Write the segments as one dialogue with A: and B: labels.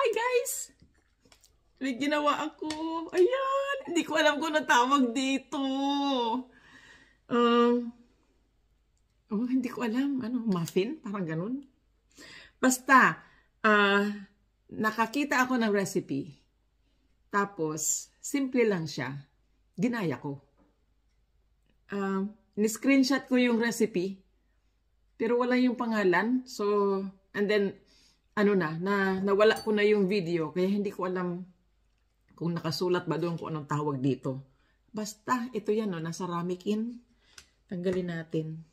A: Hi guys! May ginawa ako. Ayan. Hindi ko alam kung natawag dito. Hindi ko alam. Ano, muffin? Parang ganun. Basta, nakakita ako ng recipe. Tapos, simple lang siya. Ginaya ko. Ni-screenshot ko yung recipe. Pero wala yung pangalan. So, and then, nawala ko na yung video. Kaya hindi ko alam kung nakasulat ba doon kung anong tawag dito. Basta, ito yan, nasa ramekin. Tanggalin natin.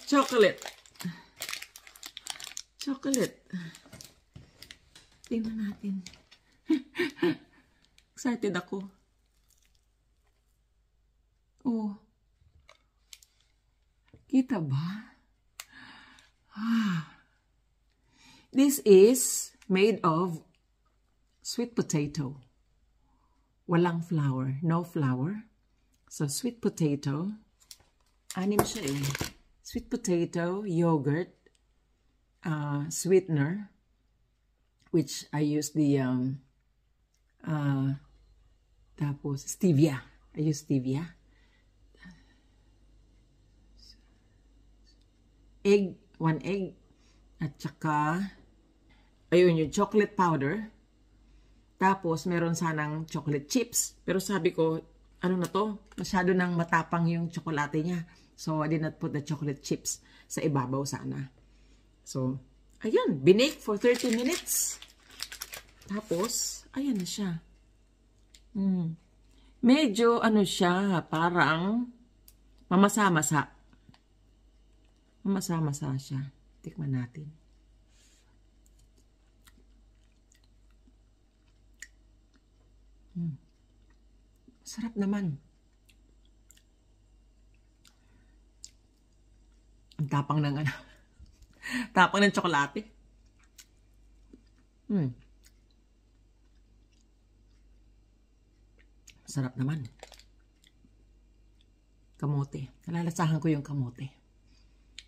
A: Chocolate. Tingnan natin. Excited ako. Oh. Kita ba? This is made of sweet potato. Walang flour. No flour. So, sweet potato. Anim siya eh. Sweet potato, yogurt, sweetener, which I use the, tapos stevia. I use stevia. Egg, 1 egg, at saka, ayun yung chocolate powder. Tapos, meron sanang chocolate chips. Pero sabi ko, ano na to? Masyado nang matapang yung tsokolate niya. So, I did not put the chocolate chips sa ibabaw sana. So, ayun. Binake for 30 minutes. Tapos, ayan na siya. Medyo, siya, parang mamasa-masa. Mamasa-masa siya. Tikman natin. Sarap naman. Ang tapang ng tapang ng tsokolate. Sarap naman. Kamote. Nalalasahan ko yung kamote.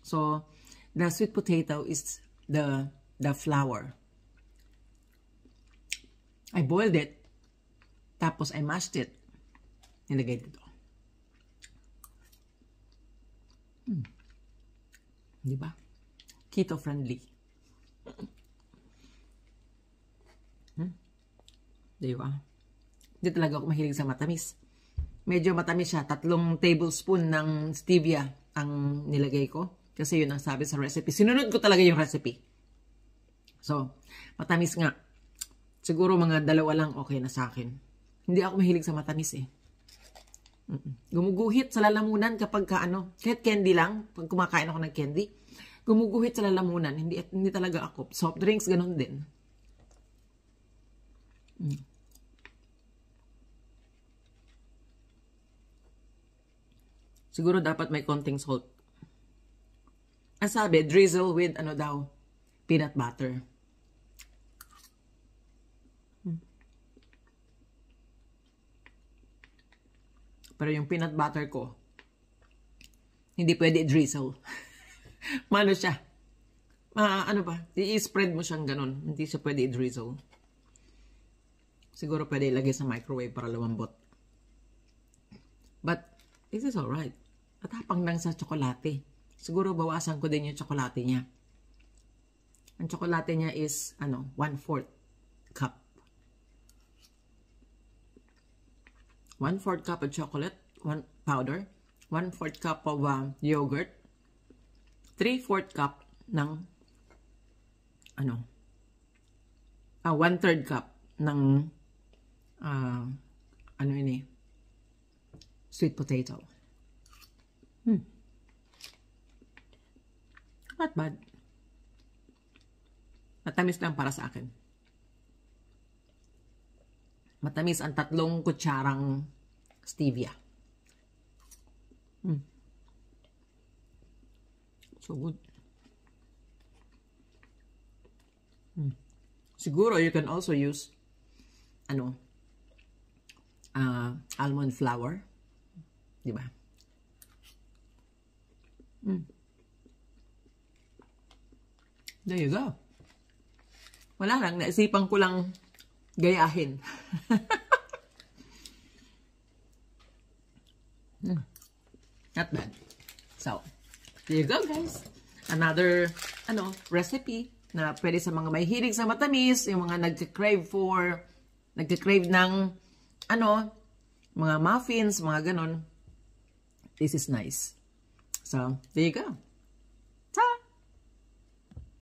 A: So, the sweet potato is the flour. I boiled it. Tapos I mashed it. Nilagay dito. Diba? Keto friendly. Diba? Hindi talaga ako mahilig sa matamis. Medyo matamis siya. 3 tablespoon ng stevia ang nilagay ko. Kasi yun ang sabi sa recipe. Sinunod ko talaga yung recipe. So, matamis nga. Siguro mga 2 lang okay na sa akin. Hindi ako mahilig sa matamis eh. Gumuguhit sa lalamunan kapag kahit candy lang, pag kumakain ako ng candy, gumuguhit sa lalamunan. Hindi talaga ako. Soft drinks, ganun din. Siguro dapat may konting salt. Ang sabi, drizzle with peanut butter. Pero yung peanut butter ko, hindi pwede drizzle. Mano siya? I-spread mo siyang ganun. Hindi siya pwede i-drizzle. Siguro pwede ilagay sa microwave para lumambot. But, this is alright. Matapang lang sa tsokolate. Siguro bawasan ko din yung tsokolate niya. Ang tsokolate niya is, 1/4 cup. 1/4 cup of chocolate, powder, 1/4 cup of yogurt, 3/4 cup ng 1/3 cup ng sweet potato. Not bad. Matamis lang para sa akin. Matamis ang 3 kutsarang stevia. So good. Siguro you can also use ano, almond flour. Diba? There you go. Wala lang, naisipan ko lang gayahin. Not bad. So, there you go, guys. Another, recipe na pwede sa mga may hilig sa matamis, yung mga nagka-crave ng, mga muffins, mga ganon. This is nice. So, there you go.